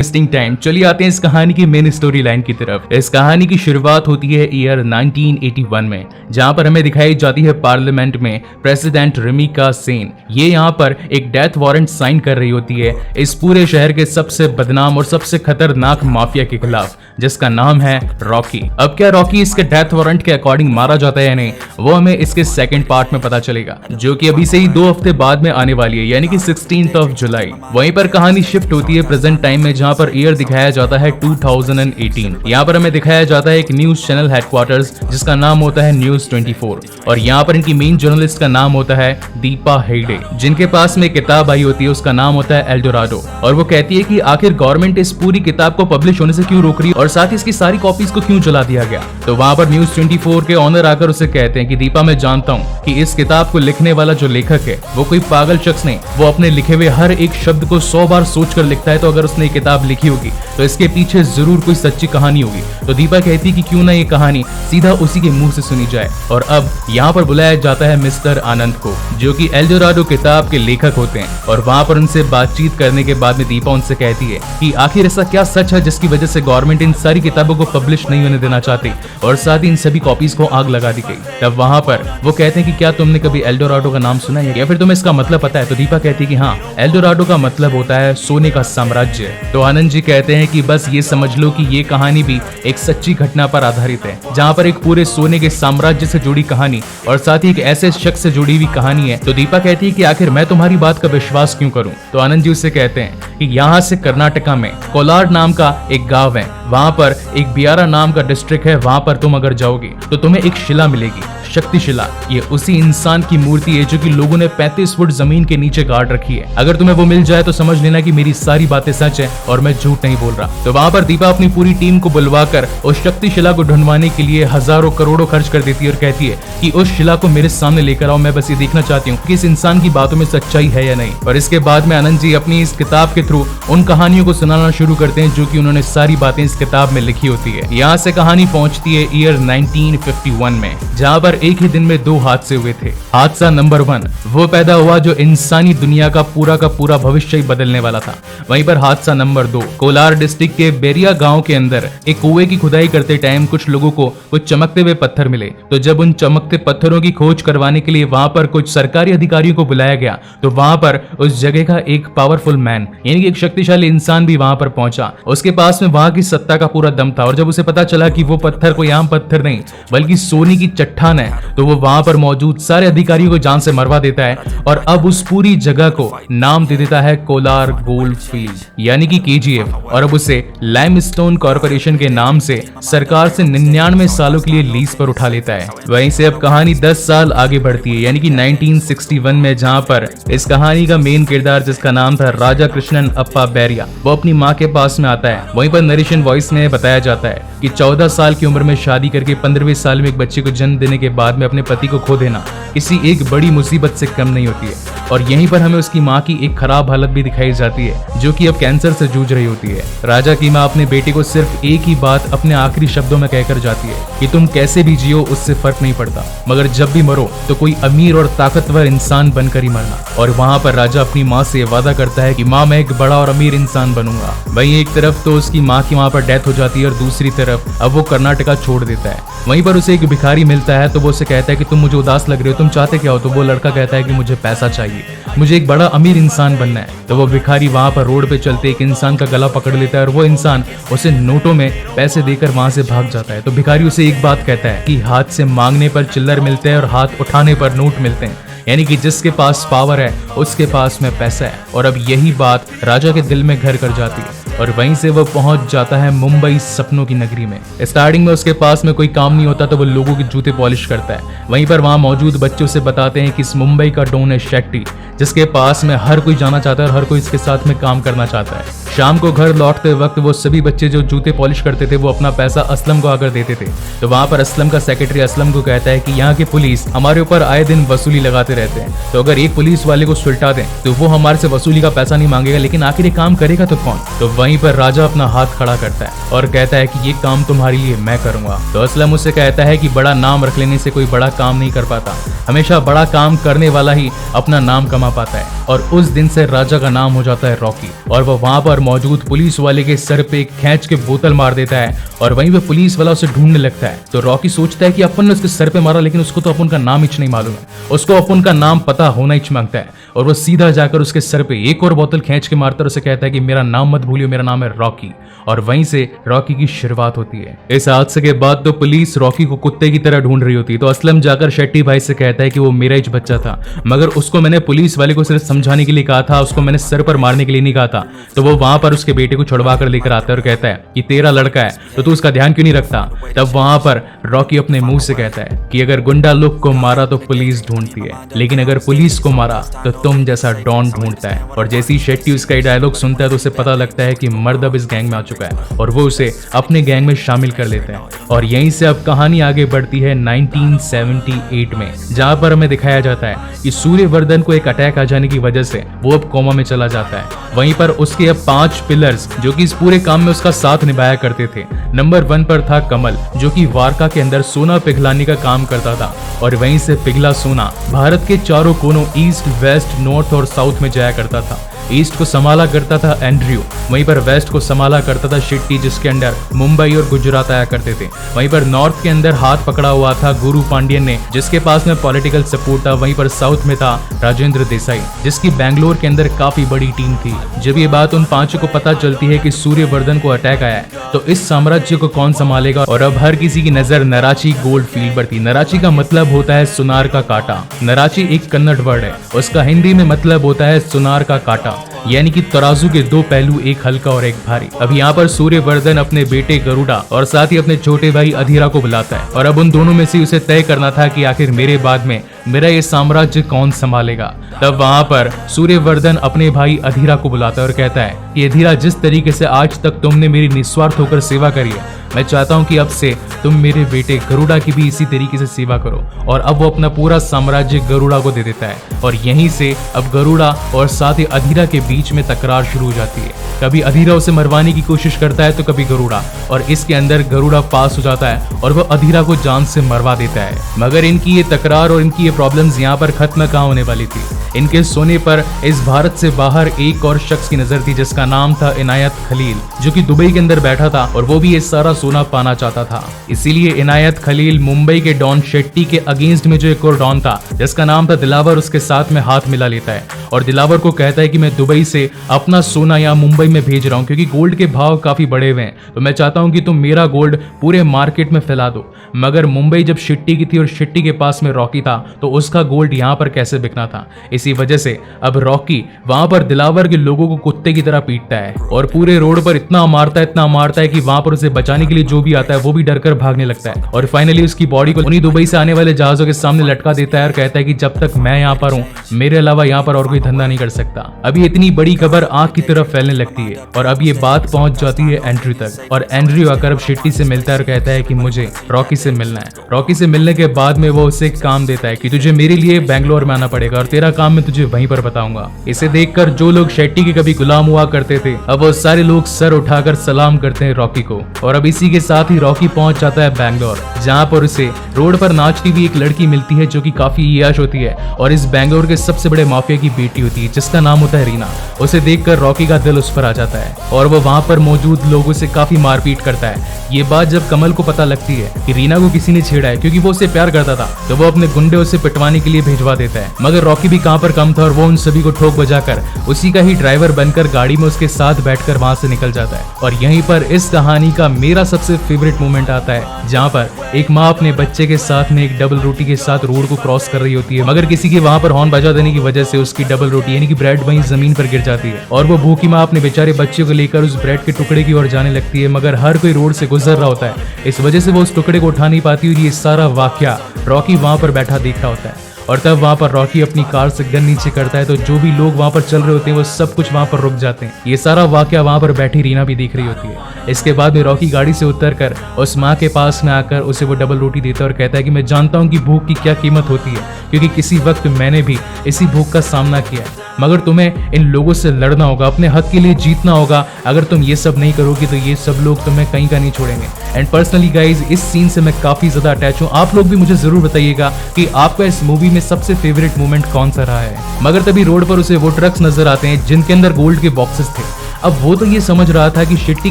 Wasting time, चलिए आते हैं इस कहानी की मेन स्टोरी लाइन की तरफ। इस कहानी की शुरुआत होती है ईयर 1981 में, जहां पर हमें दिखाई जाती है पार्लियामेंट में प्रेसिडेंट रिमिका सेन। ये यहाँ पर एक डेथ वारंट साइन कर रही होती है इस पूरे शहर के सबसे बदनाम और सबसे खतरनाक माफिया के खिलाफ, जिसका नाम है रॉकी। अब क्या रॉकी इसके डेथ वारंट के अकॉर्डिंग मारा जाता है या नहीं, वो हमें इसके सेकंड पार्ट में पता चलेगा, जो कि अभी से ही 2 हफ्ते बाद में आने वाली है, यानी कि 16 जुलाई। वहीं पर कहानी शिफ्ट होती है प्रेजेंट टाइम में, जहां पर ईयर दिखाया जाता है 2018। यहाँ पर हमें दिखाया जाता है एक न्यूज चैनल हेडक्वार्टर्स, जिसका नाम होता है न्यूज 24, और यहाँ पर इनकी मेन जर्नलिस्ट का नाम होता है दीपा हेगड़े, जिनके पास में किताब आई होती है, उसका नाम होता है एल्डोराडो। और वो कहती है कि आखिर गवर्नमेंट इस पूरी किताब को पब्लिश होने से क्यों रोक रही है और साथ ही इसकी सारी कॉपीज को क्यों जला दिया गया। तो वहां पर न्यूज 24 के ऑनर आकर उसे कहते हैं कि दीपा, मैं जानता हूँ कि इस किताब को लिखने वाला जो लेखक है वो कोई पागल शख्स नहीं, वो अपने लिखे हुए हर एक शब्द को 100 बार सोच कर लिखता है, तो अगर उसने किताब लिखी होगी तो इसके पीछे जरूर कोई सच्ची कहानी होगी। तो दीपा कहती कि क्यों ना ये कहानी सीधा उसी के मुंह से सुनी जाए। और अब यहाँ पर बुलाया जाता है मिस्टर आनंद को, जो कि एल्डोराडो किताब के लेखक होते हैं, और वहां पर उनसे बातचीत करने के बाद में दीपा उनसे कहती है कि आखिर ऐसा क्या सच है जिसकी वजह से गवर्नमेंट इन सारी किताबों को पब्लिश नहीं होने देना चाहती और साथ ही इन सभी कॉपीज को आग लगा दी गई। तब वहां पर वो कहते हैं कि क्या तुमने कभी एल्डोराडो का नाम सुना है या फिर तुम्हें इसका मतलब पता है। तो दीपा कहती है कि हाँ, एल्डोराडो का मतलब होता है सोने का साम्राज्य। तो आनंद जी कहते हैं कि बस ये समझ लो कि ये कहानी भी एक सच्ची घटना पर आधारित है, जहाँ पर एक पूरे सोने के साम्राज्य से जुड़ी कहानी और साथ ही एक ऐसे शख्स से जुड़ी हुई कहानी है। तो दीपा कहती है कि आखिर मैं तुम्हारी बात का विश्वास क्यों करूं। तो आनंद जी उससे कहते हैं कि यहाँ से कर्नाटका में कोलार नाम का एक गांव है, वहां पर एक बियारा नाम का डिस्ट्रिक्ट है, वहां पर तुम अगर जाओगे तो तुम्हें एक शिला मिलेगी, शक्ति शिला। ये उसी इंसान की मूर्ति है जो कि लोगों ने 35 फुट जमीन के नीचे गाड़ रखी है। अगर तुम्हें वो मिल जाए तो समझ लेना कि मेरी सारी बातें सच है और मैं झूठ नहीं बोल रहा। तो वहां पर दीपा अपनी पूरी टीम को बुलवाकर उस शक्ति शिला को ढूंढवाने के लिए हजारों करोड़ों खर्च कर देती है और कहती है कि उस शिला को मेरे सामने लेकर आओ, मैं बस ये देखना चाहती हूँ कि इस इंसान की बातों में सच्चाई है या नहीं। और इसके बाद में आनंद जी अपनी इस किताब के थ्रू उन कहानियों को सुनाना शुरू करते हैं जो कि उन्होंने सारी बातें इस किताब में लिखी होती है। यहाँ से कहानी पहुंचती है ईयर 1951 में, जहाँ पर एक ही दिन में 2 हादसे हुए थे। हादसा नंबर 1 वो पैदा हुआ जो इंसानी दुनिया का पूरा भविष्य ही बदलने वाला था। वहीं पर हादसा नंबर 2 कोलार डिस्ट्रिक्ट के बेरिया गांव के अंदर एक कुएं की खुदाई करते टाइम कुछ लोगों को कुछ चमकते हुए पत्थर मिले। तो जब उन चमकते पत्थरों की खोज करवाने के लिए वहां पर कुछ सरकारी अधिकारियों को बुलाया गया, तो वहां पर उस जगह का एक पावरफुल मैन, यानी कि एक शक्तिशाली इंसान भी वहां पर पहुंचा। उसके पास में वहां की सत्ता का पूरा दम था, और जब उसे पता चला कि वो पत्थर कोई आम पत्थर नहीं बल्कि सोने की चट्टान है, तो वो वहां पर मौजूद सारे अधिकारियों को जान से मरवा देता है और अब उस पूरी जगह को नाम दे देता है कोलार गोल्ड फील्ड, यानी कि KGF, और अब उसे लाइमस्टोन कॉर्पोरेशन के नाम से सरकार से 99 सालों के लिए लीज पर उठा लेता है। वहीं से अब कहानी 10 साल आगे बढ़ती है, यानी कि 1961 में, जहां पर इस कहानी का मेन किरदार, जिसका नाम था राजा कृष्णन अप्पा बैरिया, वो अपनी माँ के पास में आता है। वहीं पर नरेशन वॉइस में बताया जाता है कि 14 साल की उम्र में शादी करके 15वें साल में एक बच्चे को जन्म देने के बाद में अपने पति को खो देना किसी एक बड़ी मुसीबत से कम नहीं होती है। और यहीं पर हमें उसकी माँ की एक खराब हालत भी दिखाई जाती है, जो कि अब कैंसर से जूझ रही होती है। राजा की माँ अपने बेटे को सिर्फ एक ही बात अपने आखिरी शब्दों में कहकर जाती है कि तुम कैसे भी जियो उससे फर्क नहीं पड़ता, मगर जब भी मरो तो कोई अमीर और ताकतवर इंसान बनकर ही मरना। और वहाँ पर राजा अपनी माँ से वादा करता है कि माँ, मैं एक बड़ा और अमीर इंसान बनूंगा। वहीं एक तरफ तो उसकी माँ की वहाँ पर डेथ हो जाती है और दूसरी तरफ अब वो कर्नाटका छोड़ देता है। वहीं पर उसे एक भिखारी मिलता है, तो वो उसे कहता है कि तुम मुझे उदास लग रहे हो, तुम चाहते क्या हो। तो वो लड़का कहता है कि मुझे पैसा चाहिए, मुझे एक बड़ा अमीर इंसान बनना है। तो वो भिखारी वहां पर रोड पे चलते एक इंसान का गला पकड़ लेता है और वो इंसान उसे नोटों में पैसे देकर वहां से भाग जाता है। तो भिखारी उसे एक बात कहता है कि हाथ से मांगने पर चिल्लर मिलते हैं और हाथ उठाने पर नोट मिलते हैं, यानी कि जिसके पास पावर है उसके पास में पैसा है। और अब यही बात राजा के दिल में घर कर जाती है और वहीं से वो पहुंच जाता है मुंबई सपनों की नगरी में। स्टार्टिंग में उसके पास में कोई काम नहीं होता, तो वो लोगों के जूते पॉलिश करता है। वहीं पर वहां मौजूद बच्चों से बताते हैं कि इस मुंबई का डॉन है शेट्टी, जिसके पास में हर कोई जाना चाहता है और हर कोई इसके साथ में काम करना चाहता है। शाम को घर लौटते वक्त वो सभी बच्चे जो जूते पॉलिश करते थे वो अपना पैसा असलम को आकर देते थे। तो वहां पर असलम का सेक्रेटरी असलम को कहता है कि यहाँ की पुलिस हमारे ऊपर आए दिन वसूली लगाते रहते हैं, तो अगर एक पुलिस वाले को सुलटा दें तो वो हमारे से वसूली का पैसा नहीं मांगेगा, लेकिन आखिर ये काम करेगा तो कौन। तो वहीं वहीं पर राजा अपना हाथ खड़ा करता है और कहता है कि ये काम तुम्हारे लिए मैं करूंगा। तो असलम उससे कहता है कि बड़ा नाम रख लेने से कोई बड़ा काम नहीं कर पाता, हमेशा बड़ा काम करने वाला ही अपना नाम कमा पाता है। और उस दिन से राजा का नाम हो जाता है रॉकी, और वह वहां पर मौजूद पुलिस वाले के सर पे खींच के बोतल मार देता है और वहीं पे पुलिस वाला उसे ढूंढने लगता है। तो रॉकी सोचता है कि अपन ने उसके सर पे मारा, लेकिन उसको तो अपन का नाम ही नहीं मालूम है, उसको अपन का नाम पता होना ही मांगता है। और वो सीधा जाकर उसके सर पे एक और बोतल खींच के मारता है और उसे कहता है कि मेरा नाम मत भूलियो, मेरा नाम है रॉकी। और वहीं से रॉकी की शुरुआत होती है। इस हादसे के बाद तो पुलिस रॉकी को कुत्ते की तरह ढूंढ रही होती है। तो असलम जाकर शेट्टी भाई से कहता है कि वो मेरा ही बच्चा था, मगर उसको मैंने पुलिस वाले को सिर्फ समझाने के लिए कहा था, उसको मैंने सर पर मारने के लिए नहीं कहा था। तो वो वहां पर उसके बेटे को छुड़वा कर लेकर आता है और कहता है कि तेरा लड़का है तो तू उसका ध्यान क्यों नहीं रखता। तब वहां पर रॉकी अपने मुंह से कहता है कि अगर गुंडा लोग को मारा तो पुलिस ढूंढती है, लेकिन अगर पुलिस को मारा तो तुम जैसा डॉन ढूंढता है। और जैसे ही शेट्टी उसका ये डायलॉग सुनता है तो उसे पता लगता है कि मर्द अब इस गैंग में आ चुका है और वो उसे अपने गैंग में शामिल कर लेते हैं। और यहीं से अब कहानी आगे बढ़ती है 1978 में, जहां पर हमें दिखाया जाता है कि सूर्यवर्धन को एक अटैक आ जाने की वजह से वो अब कोमा में चला जाता है। वहीं पर उसके अब 5 पिलर्स जो कि इस पूरे काम में उसका साथ निभाया करते थे। नंबर 1 पर था कमल, जो कि वारका के अंदर सोना पिघलाने का काम करता था और वहीं से पिघला सोना भारत के चारों कोनों ईस्ट, वेस्ट, नॉर्थ और साउथ में जाया करता था। ईस्ट को संभाला करता था एंड्रयू, वहीं पर वेस्ट को संभाला करता था शेट्टी, जिसके अंदर मुंबई और गुजरात आया करते थे। वहीं पर नॉर्थ के अंदर हाथ पकड़ा हुआ था गुरु पांडियन ने, जिसके पास में पॉलिटिकल सपोर्ट था। वहीं पर साउथ में था राजेंद्र देसाई, जिसकी बैंगलोर के अंदर काफी बड़ी टीम थी। जब ये बात उन पांचों को पता चलती है कि सूर्यवर्धन को अटैक आया है तो इस साम्राज्य को कौन संभालेगा, और अब हर किसी की नजर नराची गोल्ड फील्ड पर थी। नराची का मतलब होता है सुनार का कांटा। नराची एक कन्नड़ वर्ड है, उसका हिंदी में मतलब होता है सुनार का कांटा, यानी कि तराजू के 2 पहलू, एक हल्का और एक भारी। अब यहाँ पर सूर्यवर्धन अपने बेटे गरुड़ा और साथ ही अपने छोटे भाई अधीरा को बुलाता है और अब उन दोनों में से उसे तय करना था कि आखिर मेरे बाद में मेरा ये साम्राज्य कौन संभालेगा। तब वहां पर सूर्यवर्धन अपने भाई अधीरा को बुलाता है और कहता है कि अधीरा, जिस तरीके से आज तक तुमने मेरी निस्वार्थ होकर सेवा करी है, मैं चाहता हूं कि अब से तुम मेरे बेटे गरुड़ा की भी इसी तरीके से सेवा करो। और अब वो अपना पूरा साम्राज्य गरुड़ा को दे देता है और यहीं से अब गरुड़ा और साथ ही अधीरा के बीच में तकरार शुरू हो जाती है। कभी अधीरा उसे मरवाने की कोशिश करता है तो कभी गरुड़ा, और इसके अंदर गरुड़ा पास हो जाता है और वो अधीरा को जान से मरवा देता है। मगर इनकी ये तकरार और इनकी ये प्रॉब्लम्स यहाँ पर खत्म कहाँ होने वाली थी। इनके सोने पर इस भारत से बाहर एक और शख्स की नजर थी, जिसका नाम था इनायत खलील, जो कि दुबई के अंदर बैठा था और वो भी ये सारा सोना पाना चाहता था। इसीलिए इनायत खलील मुंबई के डॉन शेट्टी के अगेंस्ट में जो एक और डॉन था जिसका नाम था दिलावर, उसके साथ में हाथ मिला लेता है और दिलावर को कहता है कि मैं दुबई से अपना सोना यहाँ मुंबई में भेज रहा हूँ, क्योंकि गोल्ड के भाव काफी बढ़े हुए हैं, तो मैं चाहता हूँ कि तुम मेरा गोल्ड पूरे मार्केट में फैला दो। मगर मुंबई जब शेट्टी की थी और शेट्टी के पास में रॉकी था तो उसका गोल्ड यहाँ पर कैसे बिकना था। इसी वजह से अब रॉकी वहां पर दिलावर के लोगों को कुत्ते की तरह पीटता है और पूरे रोड पर इतना मारता है कि वहां पर उसे बचाने के लिए जो भी आता है वो भी डरकर भागने लगता है। और फाइनली उसकी बॉडी को उन्हीं दुबई से आने वाले जहाजों के सामने लटका देता है और कहता है कि जब तक मैं यहाँ पर हूँ मेरे अलावा यहाँ पर और कोई धंधा नहीं कर सकता। अभी इतनी बड़ी खबर आग की तरफ फैलने लगती है और अब ये बात पहुंच जाती है एंड्रयू तक, और एंड्रयू आकर अब शेट्टी से मिलता है और कहता है कि मुझे रॉकी से मिलना है। रॉकी से मिलने के बाद में वो उसे एक काम देता है कि तुझे मेरे लिए बैंगलोर में आना पड़ेगा और तेरा काम मैं तुझे वहीं पर बताऊंगा। इसे देखकर जो लोग शेट्टी के कभी गुलाम हुआ करते थे अब वो सारे लोग सर उठाकर सलाम करते हैं रॉकी को। और अब इसी के साथ ही रॉकी पहुंच जाता है बैंगलोर, जहां पर उसे रोड पर नाचती हुई एक लड़की मिलती है जो कि काफी याश होती है और इस बैंगलोर के सबसे बड़े माफिया की बेटी होती है जिसका नाम होता है रीना। उसे देखकर रॉकी का दिल उस पर आ जाता है और वो वहां पर मौजूद लोगों से काफी मारपीट करता है। ये बात जब कमल को पता लगती है कि रीना को किसी ने छेड़ा है क्योंकि वो उसे प्यार करता था, तो वो अपने गुंडे उसे पिटवाने के लिए भिजवा देता है। मगर रॉकी भी कहां पर कम था और वो उन सभी को ठोक बजाकर उसी का ही ड्राइवर बनकर गाड़ी में उसके साथ बैठकर वहां से निकल जाता है। और यहीं पर इस कहानी का मेरा सबसे फेवरेट मोमेंट आता है, जहां पर एक माँ अपने बच्चे के साथ में एक डबल रोटी के साथ रोड को क्रॉस कर रही होती है, मगर किसी के वहां पर हॉर्न बजा देने की वजह से उसकी डबल रोटी यानी कि ब्रेड वहीं जमीन पर गिर जाती है और वो भूखी माँ अपने बेचारे बच्चे को लेकर उस ब्रेड के टुकड़े की ओर जाने लगती है। मगर हर कोई रोड से गुजर रहा होता है, इस वजह से वो उस टुकड़े को उठा नहीं पाती और ये सारा वाकया रॉकी वहां पर बैठा देख रहा होता है। और तब वहां पर रॉकी अपनी कार से गन नीचे करता है तो जो भी लोग वहां पर चल रहे होते हैं वो सब कुछ वहां पर रुक जाते हैं। ये सारा वाकया वहां पर बैठी रीना भी देख रही होती है। इसके बाद में रॉकी गाड़ी से उतरकर उस माँ के पास में आकर उसे वो डबल रोटी देता है और कहता है कि मैं जानता हूँ कि भूख की क्या कीमत होती है, क्योंकि किसी वक्त मैंने भी इसी भूख का सामना किया है। मगर तुम्हें इन लोगों से लड़ना होगा, अपने हक के लिए जीतना होगा। अगर तुम ये सब नहीं करोगे तो ये सब लोग तुम्हें कहीं का नहीं छोड़ेंगे। एंड पर्सनली गाइज, इस सीन से मैं काफी ज्यादा अटैच हूँ। आप लोग भी मुझे जरूर बताइएगा कि आपका इस मूवी में सबसे फेवरेट मोमेंट कौन सा रहा है। मगर तभी रोड पर उसे वो ट्रक्स नजर आते हैं जिनके अंदर गोल्ड के बॉक्सेस थे। अब वो तो ये समझ रहा था कि शेट्टी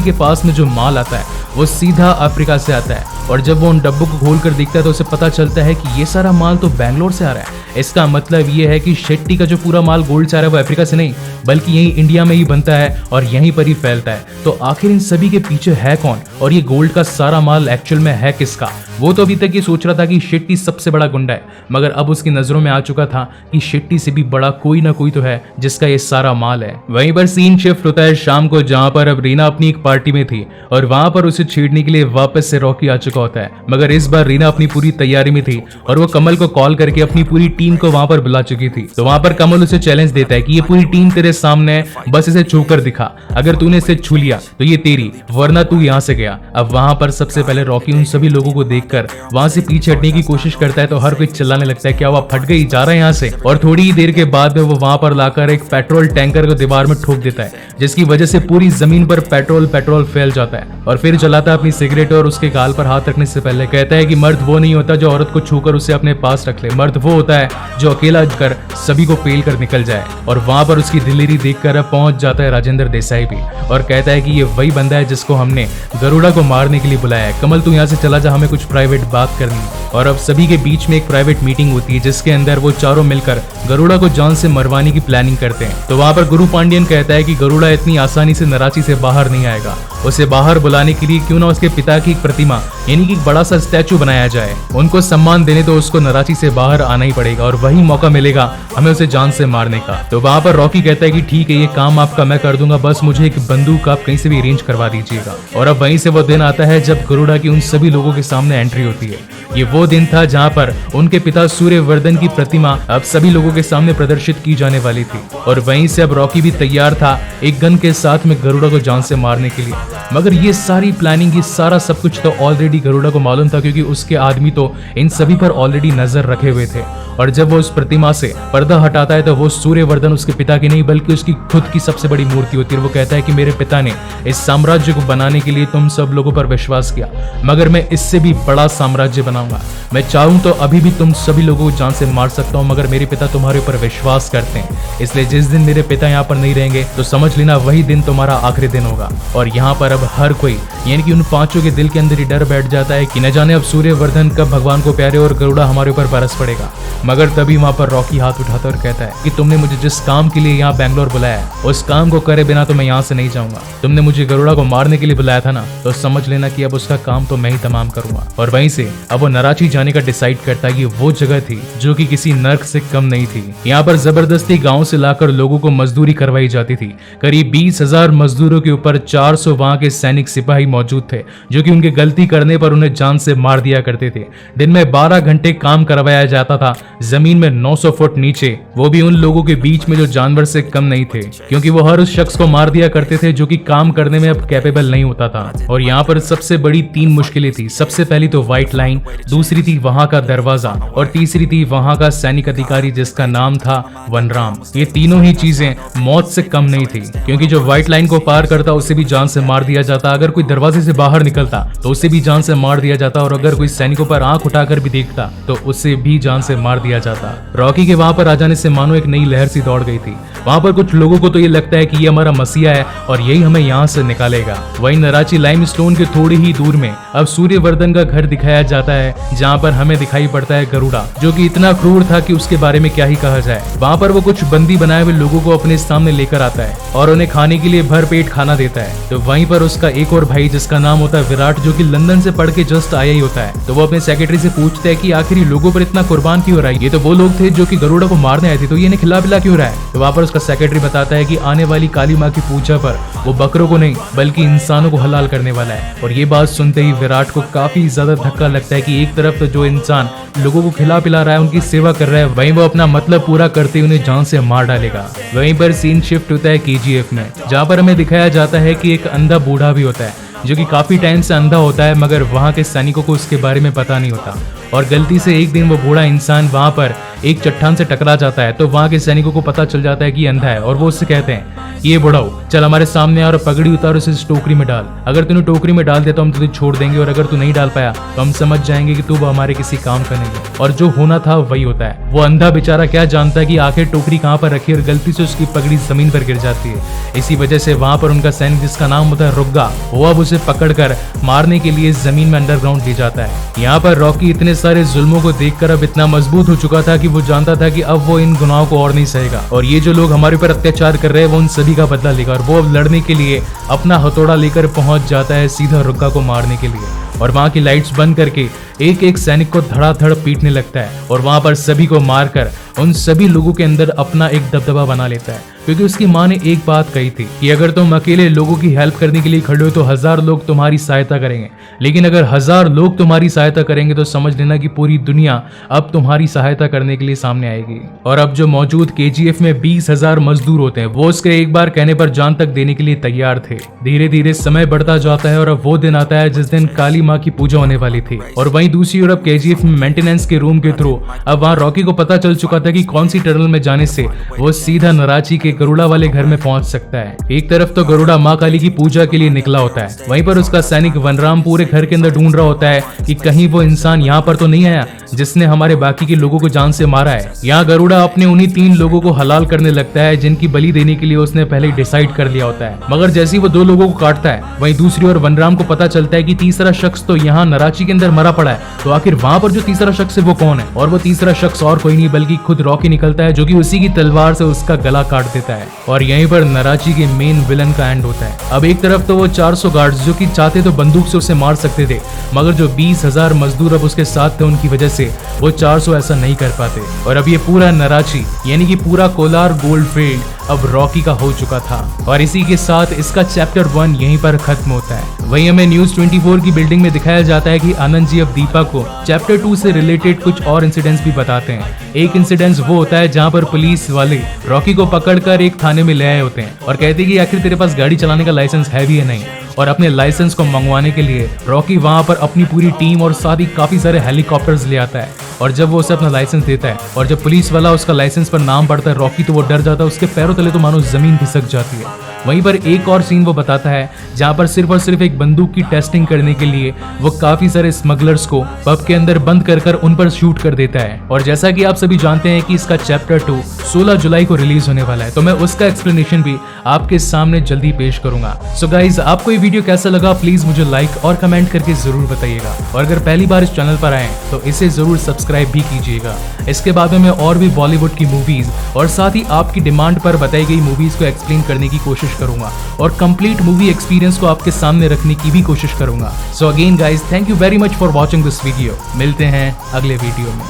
के पास में जो माल आता है वो सीधा अफ्रीका से आता है, और जब वो उन डब्बों को खोल कर देखता है तो उसे पता चलता है कि ये सारा माल तो बैंगलोर से आ रहा है। इसका मतलब ये है कि शेट्टी का जो पूरा माल गोल्ड से आ रहा है वो अफ्रीका से नहीं बल्कि यही इंडिया में ही बनता है और यहीं पर ही फैलता है। तो आखिर इन सभी के पीछे है कौन, और ये गोल्ड का सारा माल एक्चुअल में है किसका? वो तो अभी तक ये सोच रहा था कि शेट्टी सबसे बड़ा गुंडा है, मगर अब उसकी नजरों में आ चुका था कि शेट्टी से भी बड़ा कोई ना कोई तो है जिसका ये सारा माल है। वहीं पर सीन शिफ्ट होता है शाम को, जहां पर अब रीना अपनी एक पार्टी में थी और वहां पर उसे छेड़ने के लिए वापस से रॉकी आ चुका होता है। मगर इस बार रीना अपनी पूरी तैयारी में थी और वो कमल को कॉल करके अपनी पूरी टीम को वहां पर बुला चुकी थी। तो वहां पर कमल उसे चैलेंज देता है कि ये पूरी टीम तेरे सामने है, बस इसे छू कर दिखा। अगर तूने इसे छू लिया तो ये तेरी, वरना तू यहाँ से गया। अब वहां पर सबसे पहले रॉकी उन सभी लोगों को देखकर वहां से पीछे हटने की कोशिश करता है तो हर कोई चिल्लाने लगता है, क्या हुआ, फट गई, जा रहा है यहाँ से। और थोड़ी ही देर के बाद में वो वहां पर लाकर एक पेट्रोल टैंकर को दीवार में ठोक देता है, जिसकी वजह से पूरी जमीन पर पेट्रोल फैल जाता है। और फिर जलाता है अपनी सिगरेट और उसके गाल पर हाथ रखने से पहले कहता है कि मर्द वो नहीं होता जो औरत को छूकर उसे अपने पास रख ले, मर्द वो होता है जो अकेला कर सभी को पेल कर निकल जाए। और वहां पर उसकी दिलेरी देखकर पहुंच जाता है राजेंद्र देसाई भी और कहता है कि ये वही बंदा है जिसको हमने गरुड़ा को मारने के लिए बुलाया है। कमल तू यहाँ से चला जा, हमें कुछ प्राइवेट बात करनी है। और अब सभी के बीच में एक प्राइवेट मीटिंग होती है जिसके अंदर वो चारों मिलकर गरुड़ा को जान से मरवाने की प्लानिंग करते हैं। तो वहां पर गुरु पांडियन कहता है कि गरुड़ा इतनी आसानी से नराची से बाहर नहीं आएगा, उसे बाहर बुलाने के लिए क्यों ना उसके पिता की एक प्रतिमा यानी कि एक बड़ा सा स्टैचू बनाया जाए। उनको सम्मान देने तो उसको नराची से बाहर आना ही पड़ेगा और वही मौका मिलेगा हमें उसे जान से मारने का। तो वहां पर रॉकी कहता है कि ठीक है, ये काम आपका मैं कर दूंगा, बस मुझे एक बंदूक आप कहीं से भी अरेंज करवा दीजिएगा। और अब वहीं से वो दिन आता है जब गरुड़ा की उन सभी लोगों के सामने एंट्री होती है। ये वो दिन था जहां पर उनके पिता सूर्यवर्धन की प्रतिमा अब सभी लोगों के सामने प्रदर्शित की जाने वाली थी। और वहीं से अब रॉकी भी तैयार था एक गन के साथ में गरुड़ा को जान से मारने के लिए। मगर ये सारी प्लानिंग, ये सारा सब कुछ तो ऑलरेडी गरुड़ा को मालूम था, क्योंकि उसके आदमी तो इन सभी पर ऑलरेडी नजर रखे हुए थे। और जब वो उस प्रतिमा से पर्दा हटाता है तो वो सूर्यवर्धन उसके पिता की नहीं बल्कि उसकी खुद की सबसे बड़ी मूर्ति होती है। वो कहता है कि मेरे पिता ने इस साम्राज्य को बनाने के लिए तुम सब लोगों पर विश्वास किया, मगर मैं इससे भी बड़ा साम्राज्य बनाऊंगा। मैं चाहूं तो अभी भी तुम सभी लोगों को जान से मार सकता हूं, मगर मेरे पिता तुम्हारे ऊपर विश्वास करते हैं, इसलिए जिस दिन मेरे पिता यहाँ पर नहीं रहेंगे तो समझ लेना वही दिन तुम्हारा आखिरी दिन होगा। और यहाँ पर अब हर कोई यानी कि उन पांचों के दिल के अंदर ही डर बैठ जाता है कि न जाने अब सूर्यवर्धन कब भगवान को प्यारे और गरुड़ा हमारे ऊपर बरस पड़ेगा। मगर तभी वहां पर रॉकी हाथ उठाता और कहता है कि तुमने मुझे जिस काम के लिए यहाँ बैंगलोर बुलाया है उस काम को करे बिना तो मैं यहाँ से नहीं जाऊंगा। तुमने मुझे गरुड़ा को मारने के लिए बुलाया था ना, तो समझ लेना कि अब उसका काम तो मैं ही तमाम करूंगा। और वहीं से अब वो नराची जाने का डिसाइड करता है कि वो जगह थी जो कि किसी नर्क से कम नहीं थी। यहाँ पर जबरदस्ती गाँव से लाकर लोगों को मजदूरी करवाई जाती थी। करीब 20,000 मजदूरों के ऊपर 400 वहां के सैनिक सिपाही मौजूद थे जो कि उनके गलती करने पर उन्हें जान से मार दिया करते थे। दिन में 12 घंटे काम करवाया जाता था, जमीन में 900 फुट नीचे, वो भी उन लोगों के बीच में जो जानवर से कम नहीं थे, क्योंकि वो हर उस शख्स को मार दिया करते थे जो कि काम करने में अब कैपेबल नहीं होता था। और यहाँ पर सबसे बड़ी 3 मुश्किलें थी। सबसे पहली तो व्हाइट लाइन, दूसरी थी वहां का दरवाजा और तीसरी थी वहां का सैनिक अधिकारी जिसका नाम था वनराम। ये तीनों ही चीजें मौत से कम नहीं थी, क्योंकि जो व्हाइट लाइन को पार करता उसे भी जान से मार दिया जाता, अगर कोई दरवाजे से बाहर निकलता तो उसे भी जान से मार दिया जाता, और अगर कोई सैनिकों पर आंख उठाकर भी देखता तो उसे भी जान से मार दिया जाता। रॉकी के वहां पर आ जाने से मानो एक नई लहर सी दौड़ गई थी। वहां पर कुछ लोगों को तो ये लगता है कि ये हमारा मसीहा है और यही हमें यहाँ से निकालेगा। वहीं नराची लाइमस्टोन के थोड़ी ही दूर में अब सूर्यवर्धन का घर दिखाया जाता है, जहाँ पर हमें दिखाई पड़ता है गरुड़ा, जो कि इतना क्रूर था कि उसके बारे में क्या ही कहा जाए। वहां पर वो कुछ बंदी बनाए हुए लोगों को अपने सामने लेकर आता है और उन्हें खाने के लिए भरपेट खाना देता है। तो वहीं पर उसका एक और भाई जिसका नाम होता है विराट, जो कि लंदन से पढ़ के जस्ट आया ही होता है, तो वो अपने सेक्रेटरी से पूछता है कि आखिर लोगों पर इतना कुर्बान क्यों हो रहा है, ये तो वो लोग थे जो कि गरुड़ा को मारने आए थे, तो ये इन्हें खिला पिला क्यों रहा है। तो वहां पर उसका सेक्रेटरी बताता है कि आने वाली काली माँ की पूजा पर वो बकरों को नहीं बल्कि इंसानों को हलाल करने वाला है। और ये बात सुनते ही विराट को काफी ज्यादा धक्का लगता है कि एक तरफ तो जो इंसान लोगों को खिला पिला रहा है, उनकी सेवा कर रहा है, वहीं वो अपना मतलब पूरा करते ही उन्हें जान से मार डालेगा। वहीं पर सीन शिफ्ट होता है KGF में, जहाँ पर हमें दिखाया जाता है कि एक अंधा बूढ़ा भी होता है जो कि काफी टाइम से अंधा होता है, मगर वहां के सैनिकों को उसके बारे में पता नहीं होता। और गलती से एक दिन वो बूढ़ा इंसान वहां पर एक चट्टान से टकरा जाता है तो वहाँ के सैनिकों को पता चल जाता है कि अंधा है और वो उससे कहते हैं ये बुढ़ाओ चल हमारे सामने और पगड़ी उतार उसे इस टोकरी में डाल। अगर तूने टोकरी में डाल दिया तो हम तुझे छोड़ देंगे और अगर तू नहीं डाल पाया तो हम समझ जाएंगे कि तू हमारे किसी काम का नहीं है। और जो होना था वही होता है। वो अंधा बेचारा क्या जानता है कि आखिर टोकरी कहाँ पर रखी और गलती से उसकी पगड़ी जमीन पर गिर जाती है। इसी वजह से वहां पर उनका सैनिक जिसका नाम होता है रुग्गा, वो अब उसे पकड़कर मारने के लिए जमीन में अंडरग्राउंड ले जाता है। यहाँ पर रॉकी इतने सारे जुल्मों को देखकर अब इतना मजबूत हो चुका था कि वो जानता था कि अब वो इन गुनाहों को और नहीं सहेगा और ये जो लोग हमारे ऊपर अत्याचार कर रहे हैं वो उन सभी का बदला लेगा। और वो अब लड़ने के लिए अपना हथौड़ा लेकर पहुंच जाता है सीधा रुग्गा को मारने के लिए और वहां की लाइट्स बंद करके एक एक सैनिक को धड़ाधड़ पीटने लगता है और वहां पर सभी को मारकर उन सभी लोगों के अंदर अपना एक दबदबा बना लेता है। क्योंकि उसकी माँ ने एक बात कही थी कि अगर तुम अकेले लोगों की हेल्प करने के लिए खड़े हो तो 1000 लोग तुम्हारी सहायता करेंगे, लेकिन अगर 1000 लोग तुम्हारी सहायता करेंगे तो समझ लेना कि पूरी दुनिया अब तुम्हारी सहायता करने के लिए सामने आएगी। और अब जो मौजूद KGF में 20,000 मजदूर होते हैं वो उसके एक बार कहने पर जान तक देने के लिए तैयार थे। धीरे धीरे समय बढ़ता जाता है और अब वो दिन आता है जिस दिन काली माँ की पूजा होने वाली थी। और वहीं दूसरी ओर KGF में मेंटेनेंस के रूम के थ्रू अब वहाँ रॉकी को पता चल चुका था कि कौन सी टनल में जाने से वो सीधा नराची के गरुड़ा वाले घर में पहुंच सकता है। एक तरफ तो गरुड़ा माँ काली की पूजा के लिए निकला होता है, वहीं पर उसका सैनिक वनराम पूरे घर के अंदर ढूंढ रहा होता है कि कहीं वो इंसान यहाँ पर तो नहीं आया जिसने हमारे बाकी के लोगों को जान से मारा है। यहाँ गरुड़ा अपने उन्हीं 3 लोगों को हलाल करने लगता है जिनकी बलि देने के लिए उसने पहले ही डिसाइड कर लिया होता है। मगर जैसे ही वो 2 लोगों को काटता है वहीं दूसरी ओर वनराम को पता चलता है कि तीसरा शख्स तो यहाँ नराची के अंदर मरा पड़ा है, तो आखिर वहाँ पर जो तीसरा शख्स है वो कौन है। और वो तीसरा शख्स और कोई नहीं बल्कि खुद रॉकी निकलता है जो कि उसी की तलवार से उसका गला काट देता है। और यहीं पर नराची के मेन विलन का एंड होता है। अब एक तरफ तो वो 400 गार्ड्स जो कि चाहते तो बंदूक से उसे मार सकते थे, मगर जो 20,000 मजदूर अब उसके साथ थे उनकी वजह से वो 400 ऐसा नहीं कर पाते। और अब ये पूरा नराची यानी कि पूरा कोलार गोल्ड फील्ड अब रॉकी का हो चुका था। और इसी के साथ इसका चैप्टर 1 यहीं पर खत्म होता है। वहीं हमें न्यूज 24 की बिल्डिंग में दिखाया जाता है कि आनंद जी अब दीपा को चैप्टर 2 से रिलेटेड कुछ और इंसिडेंट्स भी बताते हैं। एक इंसिडेंट्स वो होता है जहां पर पुलिस वाले रॉकी को पकड़कर एक थाने में ले आए होते हैं और कहते हैं कि आखिर तेरे पास गाड़ी चलाने का लाइसेंस है भी या नहीं। और अपने लाइसेंस को मंगवाने के लिए रॉकी वहां पर अपनी पूरी टीम और साथ ही काफी सारे हेलीकॉप्टर्स ले आता है। और जब वो उसे अपना लाइसेंस देता है और जब पुलिस वाला उसका लाइसेंस पर नाम पढ़ता है रॉकी, तो वो डर जाता है, उसके पैरों तले तो मानो जमीन खिसक जाती है। वहीं पर एक और सीन वो बताता है जहां पर सिर्फ और सिर्फ एक बंदूक की टेस्टिंग करने के लिए वो काफी सारे स्मगलर्स को पब के अंदर बंद कर उन पर शूट कर देता है। और जैसा कि आप सभी जानते हैं कि इसका चैप्टर 2 16 जुलाई को रिलीज होने वाला है, तो मैं उसका एक्सप्लेनेशन भी आपके सामने जल्दी पेश करूंगा। सो गाइज, आपको ये वीडियो कैसा लगा प्लीज मुझे लाइक और कमेंट करके जरूर बताइएगा। और अगर पहली बार इस चैनल पर आए तो इसे जरूर सब्सक्राइब भी कीजिएगा। इसके बाद में मैं और भी बॉलीवुड की मूवीज और साथ ही आपकी डिमांड पर बताई गई मूवीज को एक्सप्लेन करने की कोशिश करूंगा और कंप्लीट मूवी एक्सपीरियंस को आपके सामने रखने की भी कोशिश करूंगा। So again guys, thank you very much for watching this video. मिलते हैं अगले वीडियो में।